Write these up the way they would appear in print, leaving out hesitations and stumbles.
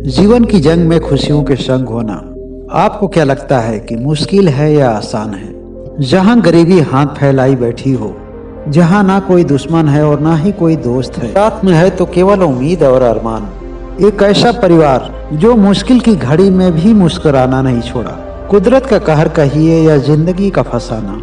जीवन की जंग में खुशियों के संग होना आपको क्या लगता है कि मुश्किल है या आसान है? जहां गरीबी हाथ फैलाई बैठी हो, जहां ना कोई दुश्मन है और ना ही कोई दोस्त है, साथ में है तो केवल उम्मीद और अरमान। एक ऐसा परिवार जो मुश्किल की घड़ी में भी मुस्कुराना नहीं छोड़ा। कुदरत का कहर कहिए या जिंदगी का फसाना।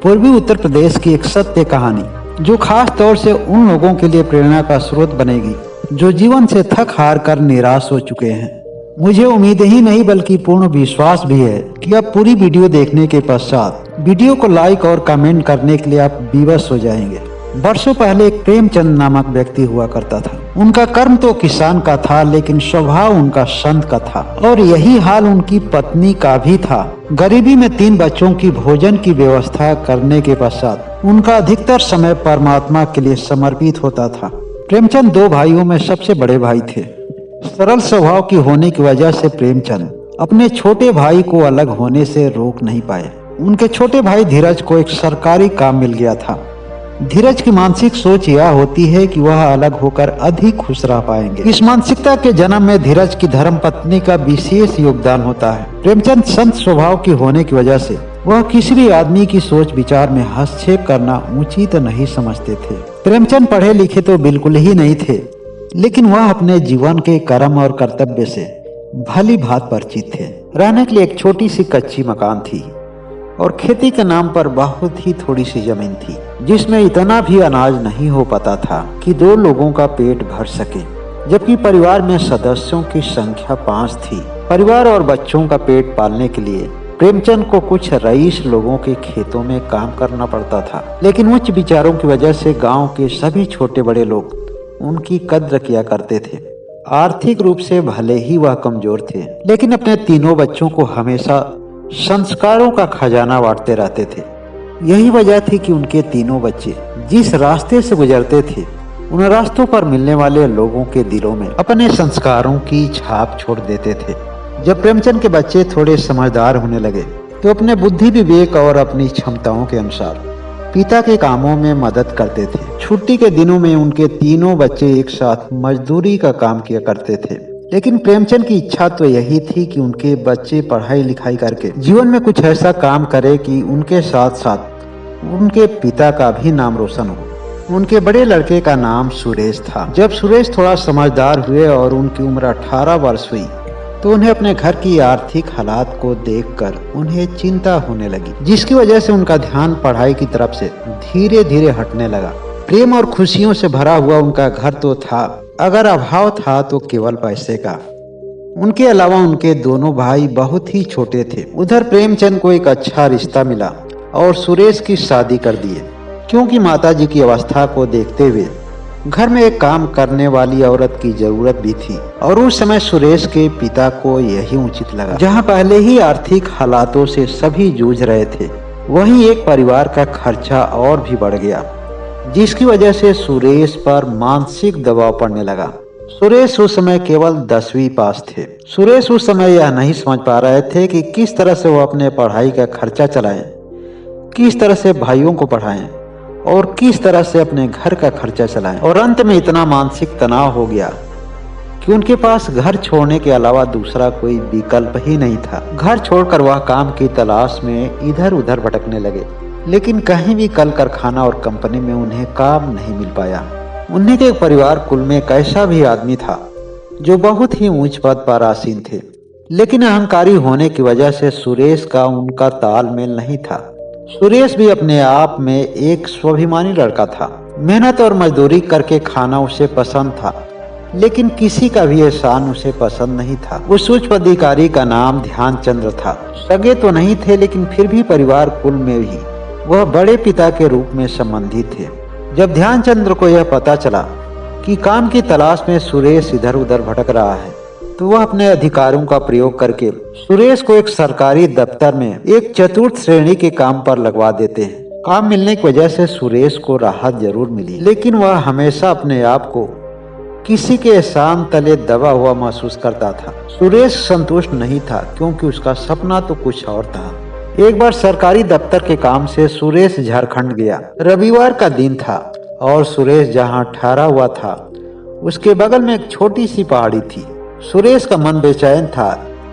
पूर्वी उत्तर प्रदेश की एक सत्य कहानी जो खास तौर से उन लोगों के लिए प्रेरणा का स्रोत बनेगी जो जीवन से थक हार कर निराश हो चुके हैं। मुझे उम्मीद ही नहीं बल्कि पूर्ण विश्वास भी है कि अब पूरी वीडियो देखने के पश्चात वीडियो को लाइक और कमेंट करने के लिए आप विवश हो जाएंगे। वर्षों पहले एक प्रेमचंद नामक व्यक्ति हुआ करता था। उनका कर्म तो किसान का था, लेकिन स्वभाव उनका संत का था और यही हाल उनकी पत्नी का भी था। गरीबी में 3 बच्चों की भोजन की व्यवस्था करने के पश्चात उनका अधिकतर समय परमात्मा के लिए समर्पित होता था। प्रेमचंद 2 भाइयों में सबसे बड़े भाई थे। सरल स्वभाव की होने की वजह से प्रेमचंद अपने छोटे भाई को अलग होने से रोक नहीं पाए। उनके छोटे भाई धीरज को एक सरकारी काम मिल गया था। धीरज की मानसिक सोच यह होती है कि वह अलग होकर अधिक खुश रह पाएंगे। इस मानसिकता के जन्म में धीरज की धर्म पत्नी का विशेष योगदान होता है। प्रेमचंद संत स्वभाव की होने की वजह से वह किसी भी आदमी की सोच विचार में हस्तक्षेप करना उचित नहीं समझते थे। प्रेमचंद पढ़े लिखे तो बिल्कुल ही नहीं थे, लेकिन वह अपने जीवन के कर्म और कर्तव्य से भली भांति परिचित थे। रहने के लिए एक छोटी सी कच्ची मकान थी और खेती के नाम पर बहुत ही थोड़ी सी जमीन थी, जिसमें इतना भी अनाज नहीं हो पाता था कि 2 लोगों का पेट भर सके, जबकि परिवार में सदस्यों की संख्या 5 थी। परिवार और बच्चों का पेट पालने के लिए प्रेमचंद को कुछ रईस लोगों के खेतों में काम करना पड़ता था, लेकिन उच्च विचारों की वजह से गांव के सभी छोटे बड़े लोग उनकी कद्र किया करते थे। आर्थिक रूप से भले ही वह कमजोर थे, लेकिन अपने 3 बच्चों को हमेशा संस्कारों का खजाना बांटते रहते थे। यही वजह थी कि उनके 3 बच्चे जिस रास्ते से गुजरते थे, उन रास्तों पर मिलने वाले लोगों के दिलों में अपने संस्कारों की छाप छोड़ देते थे। जब प्रेमचंद के बच्चे थोड़े समझदार होने लगे तो अपने बुद्धि विवेक और अपनी क्षमताओं के अनुसार पिता के कामों में मदद करते थे। छुट्टी के दिनों में उनके 3 बच्चे एक साथ मजदूरी का काम किया करते थे, लेकिन प्रेमचंद की इच्छा तो यही थी कि उनके बच्चे पढ़ाई लिखाई करके जीवन में कुछ ऐसा काम करे कि उनके साथ साथ उनके पिता का भी नाम रोशन हो। उनके बड़े लड़के का नाम सुरेश था। जब सुरेश थोड़ा समझदार हुए और उनकी उम्र 18 वर्ष हुई तो उन्हें अपने घर की आर्थिक हालात को देखकर उन्हें चिंता होने लगी, जिसकी वजह से उनका ध्यान पढ़ाई की तरफ से धीरे धीरे हटने लगा। प्रेम और खुशियों से भरा हुआ उनका घर तो था, अगर अभाव था तो केवल पैसे का। उनके अलावा उनके दोनों भाई बहुत ही छोटे थे। उधर प्रेमचंद को एक अच्छा रिश्ता मिला और सुरेश की शादी कर दिए, क्योंकि माताजी की अवस्था को देखते हुए घर में एक काम करने वाली औरत की जरूरत भी थी। और उस समय सुरेश के पिता को यही उचित लगा। जहां पहले ही आर्थिक हालातों से सभी जूझ रहे थे, वहीं एक परिवार का खर्चा और भी बढ़ गया, जिसकी वजह से सुरेश पर मानसिक दबाव पड़ने लगा। सुरेश उस समय केवल 10वीं पास थे। सुरेश उस समय यह नहीं समझ पा रहे थे कि किस तरह से वो अपने पढ़ाई का खर्चा चलाएं, किस तरह से भाइयों को पढ़ाएं और किस तरह से अपने घर का खर्चा चलाएं। और अंत में इतना मानसिक तनाव हो गया कि उनके पास घर छोड़ने के अलावा दूसरा कोई विकल्प ही नहीं था। घर छोड़कर वह काम की तलाश में इधर उधर भटकने लगे, लेकिन कहीं भी कल कारखाना और कंपनी में उन्हें काम नहीं मिल पाया। उन्हीं के परिवार कुल में एक ऐसा भी आदमी था जो बहुत ही ऊंच पद पर आसीन थे, लेकिन अहंकारी होने की वजह से सुरेश का उनका तालमेल नहीं था। सुरेश भी अपने आप में एक स्वाभिमानी लड़का था। मेहनत और मजदूरी करके खाना उसे पसंद था, लेकिन किसी का भी एहसान उसे पसंद नहीं था। उस उच्च पदाधिकारी का नाम ध्यानचंद्र था। सगे तो नहीं थे, लेकिन फिर भी परिवार कुल में ही वह बड़े पिता के रूप में संबंधित थे। जब ध्यानचंद्र को यह पता चला कि काम की तलाश में सुरेश इधर उधर भटक रहा है, तो वह अपने अधिकारों का प्रयोग करके सुरेश को एक सरकारी दफ्तर में एक चतुर्थ श्रेणी के काम पर लगवा देते हैं। काम मिलने की वजह से सुरेश को राहत जरूर मिली, लेकिन वह हमेशा अपने आप को किसी के एहसान तले दबा हुआ महसूस करता था। सुरेश संतुष्ट नहीं था, क्योंकि उसका सपना तो कुछ और था। एक बार सरकारी दफ्तर के काम से सुरेश झारखंड गया। रविवार का दिन था और सुरेश जहां ठहरा हुआ था उसके बगल में एक छोटी सी पहाड़ी थी। सुरेश का मन बेचैन था,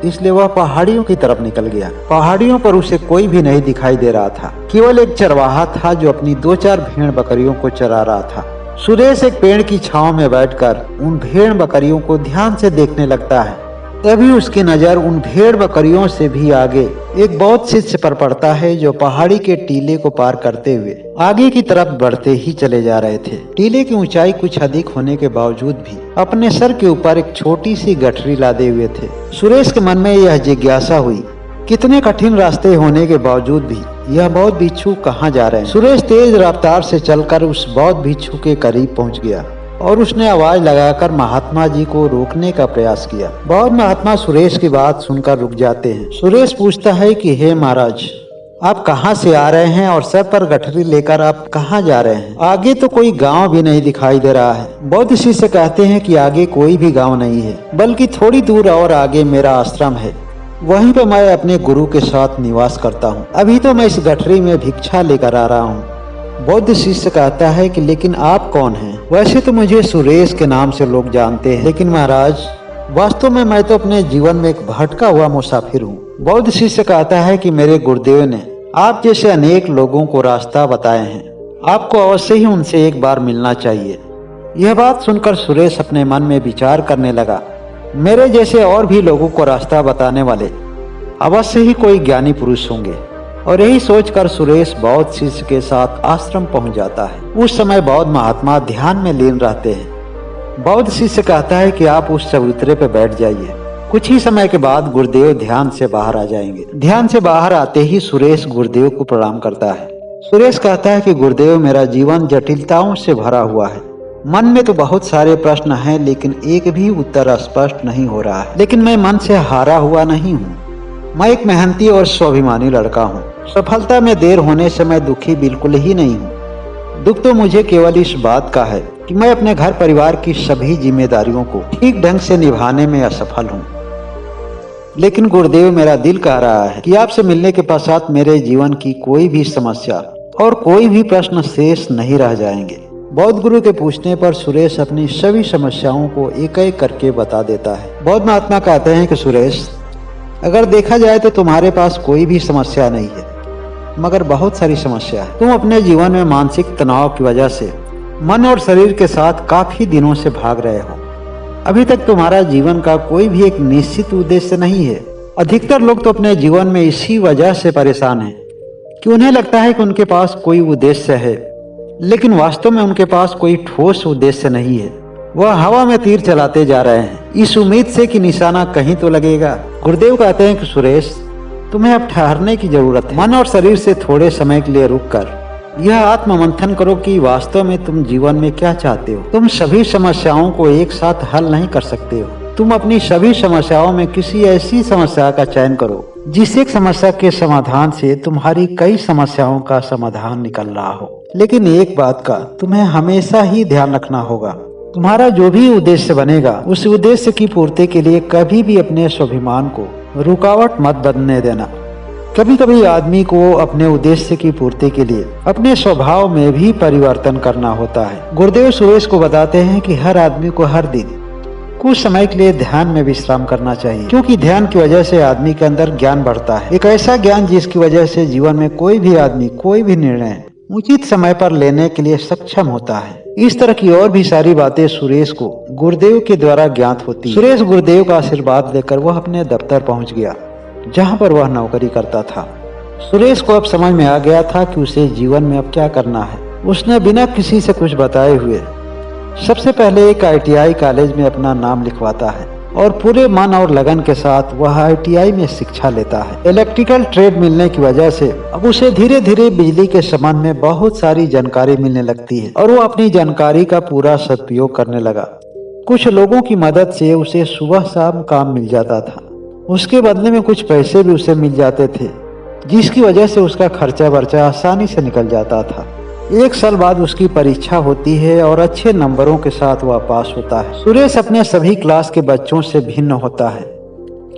इसलिए वह पहाड़ियों की तरफ निकल गया। पहाड़ियों पर उसे कोई भी नहीं दिखाई दे रहा था, केवल एक चरवाहा था जो अपनी 2-4 भेड़ बकरियों को चरा रहा था। सुरेश एक पेड़ की छांव में बैठकर उन भेड़ बकरियों को ध्यान से देखने लगता है। तभी उसकी नजर उन भेड़ बकरियों से भी आगे एक बौद्ध शिष्य पर पड़ता है, जो पहाड़ी के टीले को पार करते हुए आगे की तरफ बढ़ते ही चले जा रहे थे। टीले की ऊंचाई कुछ अधिक होने के बावजूद भी अपने सर के ऊपर एक छोटी सी गठरी लादे हुए थे। सुरेश के मन में यह जिज्ञासा हुई, कितने कठिन रास्ते होने के बावजूद भी यह बौद्ध भिक्षु कहाँ जा रहे हैं। सुरेश तेज रफ्तार से चलकर उस बौद्ध भिक्षु के करीब पहुँच गया और उसने आवाज लगाकर महात्मा जी को रोकने का प्रयास किया। बौद्ध महात्मा सुरेश की बात सुनकर रुक जाते हैं। सुरेश पूछता है कि हे महाराज, आप कहाँ से आ रहे हैं और सर पर गठरी लेकर आप कहाँ जा रहे हैं? आगे तो कोई गांव भी नहीं दिखाई दे रहा है। बौद्ध शिष्य कहते हैं कि आगे कोई भी गांव नहीं है, बल्कि थोड़ी दूर और आगे मेरा आश्रम है, वहीं पे मैं अपने गुरु के साथ निवास करता हूँ। अभी तो मैं इस गठरी में भिक्षा लेकर आ रहा हूँ। बौद्ध शिष्य कहता है कि लेकिन आप कौन हैं? वैसे तो मुझे सुरेश के नाम से लोग जानते हैं, लेकिन महाराज वास्तव में मैं तो अपने जीवन में एक भटका हुआ मुसाफिर हूँ। बौद्ध शिष्य कहता है कि मेरे गुरुदेव ने आप जैसे अनेक लोगों को रास्ता बताए हैं, आपको अवश्य ही उनसे एक बार मिलना चाहिए। यह बात सुनकर सुरेश अपने मन में विचार करने लगा, मेरे जैसे और भी लोगों को रास्ता बताने वाले अवश्य ही कोई ज्ञानी पुरुष होंगे। और यही सोचकर सुरेश बौद्ध शिष्य के साथ आश्रम पहुंच जाता है। उस समय बौद्ध महात्मा ध्यान में लीन रहते हैं। बौद्ध शिष्य कहता है कि आप उस चबूतरे पर बैठ जाइए। कुछ ही समय के बाद गुरुदेव ध्यान से बाहर आ जाएंगे। ध्यान से बाहर आते ही सुरेश गुरुदेव को प्रणाम करता है। सुरेश कहता है कि गुरुदेव, मेरा जीवन जटिलताओं से भरा हुआ है। मन में तो बहुत सारे प्रश्न हैं, लेकिन एक भी उत्तर स्पष्ट नहीं हो रहा है। लेकिन मैं मन से हारा हुआ नहीं हूँ। मैं एक मेहनती और स्वाभिमानी लड़का हूँ। सफलता में देर होने से मैं दुखी बिल्कुल ही नहीं हूँ। दुख तो मुझे केवल इस बात का है कि मैं अपने घर परिवार की सभी जिम्मेदारियों को ठीक ढंग से निभाने में असफल हूँ। लेकिन गुरुदेव, मेरा दिल कह रहा है कि आपसे मिलने के पश्चात मेरे जीवन की कोई भी समस्या और कोई भी प्रश्न शेष नहीं रह जाएंगे। बौद्ध गुरु के पूछने पर सुरेश अपनी सभी समस्याओं को एक एक करके बता देता है। बौद्ध महात्मा कहते हैं कि सुरेश, अगर देखा जाए तो तुम्हारे पास कोई भी समस्या नहीं है, मगर बहुत सारी समस्या है। तुम अपने जीवन में मानसिक तनाव की वजह से मन और शरीर के साथ काफी दिनों से भाग रहे हो। अभी तक तुम्हारा जीवन का कोई भी एक निश्चित उद्देश्य नहीं है। अधिकतर लोग तो अपने जीवन में इसी वजह से परेशान हैं कि उन्हें लगता है कि उनके पास कोई उद्देश्य है, लेकिन वास्तव में उनके पास कोई ठोस उद्देश्य नहीं है। वह हवा में तीर चलाते जा रहे हैं, इस उम्मीद से कि निशाना कहीं तो लगेगा। गुरुदेव कहते हैं कि सुरेश, तुम्हें अब ठहरने की जरूरत है। मन और शरीर से थोड़े समय के लिए रुककर यह आत्म मंथन करो कि वास्तव में तुम जीवन में क्या चाहते हो। तुम सभी समस्याओं को एक साथ हल नहीं कर सकते हो। तुम अपनी सभी समस्याओं में किसी ऐसी समस्या का चयन करो जिस एक समस्या के समाधान से तुम्हारी कई समस्याओं का समाधान निकल रहा हो। लेकिन एक बात का तुम्हें हमेशा ही ध्यान रखना होगा, तुम्हारा जो भी उद्देश्य बनेगा उस उद्देश्य की पूर्ति के लिए कभी भी अपने स्वाभिमान को रुकावट मत बनने देना। कभी कभी आदमी को अपने उद्देश्य की पूर्ति के लिए अपने स्वभाव में भी परिवर्तन करना होता है। गुरुदेव सुरेश को बताते हैं कि हर आदमी को हर दिन कुछ समय के लिए ध्यान में विश्राम करना चाहिए, क्योंकि ध्यान की वजह से आदमी के अंदर ज्ञान बढ़ता है। एक ऐसा ज्ञान जिसकी वजह से जीवन में कोई भी आदमी कोई भी निर्णय उचित समय पर लेने के लिए सक्षम होता है। इस तरह की और भी सारी बातें सुरेश को गुरुदेव के द्वारा ज्ञात होती। सुरेश गुरुदेव का आशीर्वाद लेकर वह अपने दफ्तर पहुंच गया, जहां पर वह नौकरी करता था। सुरेश को अब समझ में आ गया था कि उसे जीवन में अब क्या करना है। उसने बिना किसी से कुछ बताए हुए सबसे पहले एक ITI कॉलेज में अपना नाम लिखवाता है और पूरे मन और लगन के साथ वह ITI में शिक्षा लेता है। इलेक्ट्रिकल ट्रेड मिलने की वजह से अब उसे धीरे धीरे बिजली के संबंध में बहुत सारी जानकारी मिलने लगती है और वो अपनी जानकारी का पूरा सदुपयोग करने लगा। कुछ लोगों की मदद से उसे सुबह शाम काम मिल जाता था। उसके बदले में कुछ पैसे भी उसे मिल जाते थे, जिसकी वजह से उसका खर्चा वर्चा आसानी से निकल जाता था। 1 साल बाद उसकी परीक्षा होती है और अच्छे नंबरों के साथ वह पास होता है। सुरेश अपने सभी क्लास के बच्चों से भिन्न होता है,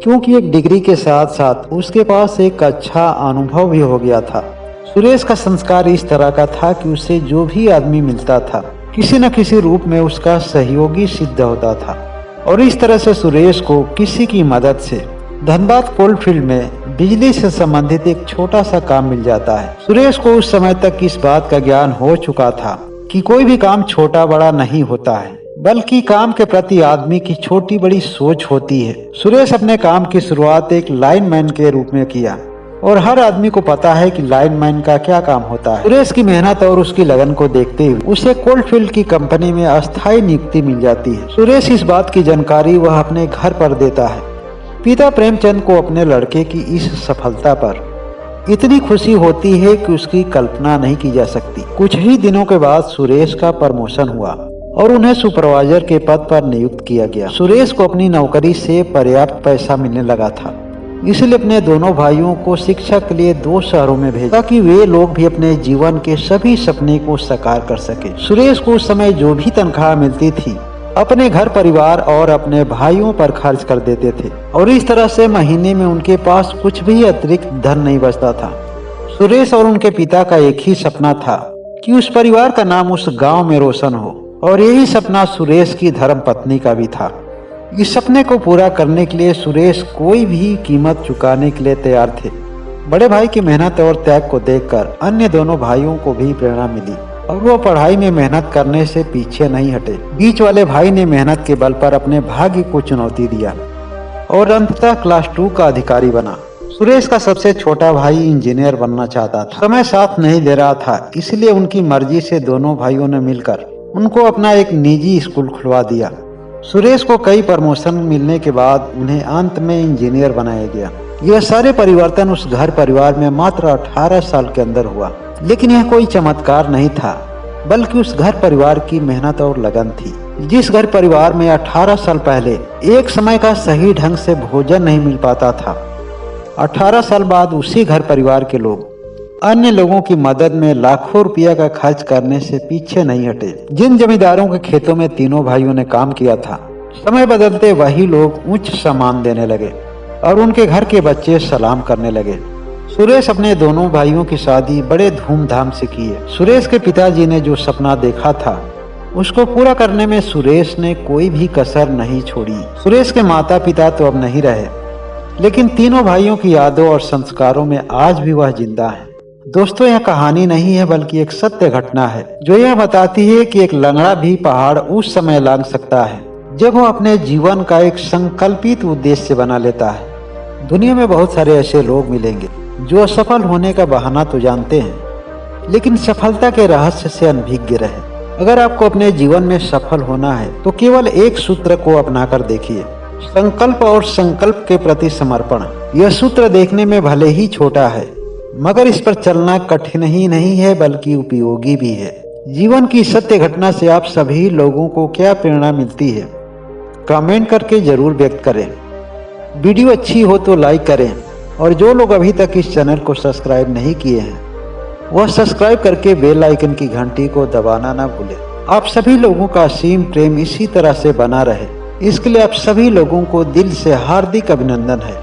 क्योंकि एक डिग्री के साथ साथ उसके पास एक अच्छा अनुभव भी हो गया था। सुरेश का संस्कार इस तरह का था कि उसे जो भी आदमी मिलता था किसी न किसी रूप में उसका सहयोगी सिद्ध होता था। और इस तरह से सुरेश को किसी की मदद से धनबाद कोलफील्ड में बिजली से संबंधित एक छोटा सा काम मिल जाता है। सुरेश को उस समय तक इस बात का ज्ञान हो चुका था कि कोई भी काम छोटा बड़ा नहीं होता है, बल्कि काम के प्रति आदमी की छोटी बड़ी सोच होती है। सुरेश अपने काम की शुरुआत एक लाइनमैन के रूप में किया और हर आदमी को पता है कि लाइनमैन का क्या काम होता है। सुरेश की मेहनत और उसकी लगन को देखते हुए उसे कोलफील्ड की कंपनी में अस्थायी नियुक्ति मिल जाती है। सुरेश इस बात की जानकारी वह अपने घर पर देता है। पिता प्रेमचंद को अपने लड़के की इस सफलता पर इतनी खुशी होती है कि उसकी कल्पना नहीं की जा सकती। कुछ ही दिनों के बाद सुरेश का प्रमोशन हुआ और उन्हें सुपरवाइजर के पद पर नियुक्त किया गया। सुरेश को अपनी नौकरी से पर्याप्त पैसा मिलने लगा था, इसलिए अपने दोनों भाइयों को शिक्षा के लिए 2 शहरों में भेजा ताकि वे लोग भी अपने जीवन के सभी सपने को साकार कर सके। सुरेश को उस समय जो भी तनख्वाह मिलती थी अपने घर परिवार और अपने भाइयों पर खर्च कर देते थे और इस तरह से महीने में उनके पास कुछ भी अतिरिक्त धन नहीं बचता था। सुरेश और उनके पिता का एक ही सपना था कि उस परिवार का नाम उस गांव में रोशन हो और यही सपना सुरेश की धर्मपत्नी का भी था। इस सपने को पूरा करने के लिए सुरेश कोई भी कीमत चुकाने के लिए तैयार थे। बड़े भाई की मेहनत और त्याग को देखकर अन्य दोनों भाइयों को भी प्रेरणा मिली और वो पढ़ाई में मेहनत करने से पीछे नहीं हटे। बीच वाले भाई ने मेहनत के बल पर अपने भाग्य को चुनौती दिया और अंततः क्लास 2 का अधिकारी बना। सुरेश का सबसे छोटा भाई इंजीनियर बनना चाहता था। समय साथ नहीं दे रहा था, इसलिए उनकी मर्जी से दोनों भाइयों ने मिलकर उनको अपना एक निजी स्कूल खुलवा दिया। सुरेश को कई प्रमोशन मिलने के बाद उन्हें अंत में इंजीनियर बनाया गया। यह सारे परिवर्तन उस घर परिवार में मात्र 18 साल के अंदर हुआ, लेकिन यह कोई चमत्कार नहीं था, बल्कि उस घर परिवार की मेहनत और लगन थी। जिस घर परिवार में 18 साल पहले एक समय का सही ढंग से भोजन नहीं मिल पाता था, 18 साल बाद उसी घर परिवार के लोग अन्य लोगों की मदद में लाखों रुपया का खर्च करने से पीछे नहीं हटे। जिन जमींदारों के खेतों में तीनों भाइयों ने काम किया था, समय बदलते वही लोग उच्च सम्मान देने लगे और उनके घर के बच्चे सलाम करने लगे। सुरेश अपने दोनों भाइयों की शादी बड़े धूमधाम से की है। सुरेश के पिताजी ने जो सपना देखा था उसको पूरा करने में सुरेश ने कोई भी कसर नहीं छोड़ी। सुरेश के माता पिता तो अब नहीं रहे, लेकिन तीनों भाइयों की यादों और संस्कारों में आज भी वह जिंदा है। दोस्तों, यह कहानी नहीं है बल्कि एक सत्य घटना है जो यह बताती है कि एक लंगड़ा भी पहाड़ उस समय लांघ सकता है जब वह अपने जीवन का एक संकल्पित उद्देश्य बना लेता है। दुनिया में बहुत सारे ऐसे लोग मिलेंगे जो असफल होने का बहाना तो जानते हैं, लेकिन सफलता के रहस्य से अनभिज्ञ रहे। अगर आपको अपने जीवन में सफल होना है तो केवल एक सूत्र को अपनाकर देखिए, संकल्प और संकल्प के प्रति समर्पण। यह सूत्र देखने में भले ही छोटा है, मगर इस पर चलना कठिन ही नहीं है बल्कि उपयोगी भी है। जीवन की सत्य घटना से आप सभी लोगों को क्या प्रेरणा मिलती है, कमेंट करके जरूर व्यक्त करें। वीडियो अच्छी हो तो लाइक करें और जो लोग अभी तक इस चैनल को सब्सक्राइब नहीं किए हैं वह सब्सक्राइब करके बेल आइकन की घंटी को दबाना ना भूलें। आप सभी लोगों का असीम प्रेम इसी तरह से बना रहे, इसके लिए आप सभी लोगों को दिल से हार्दिक अभिनंदन है।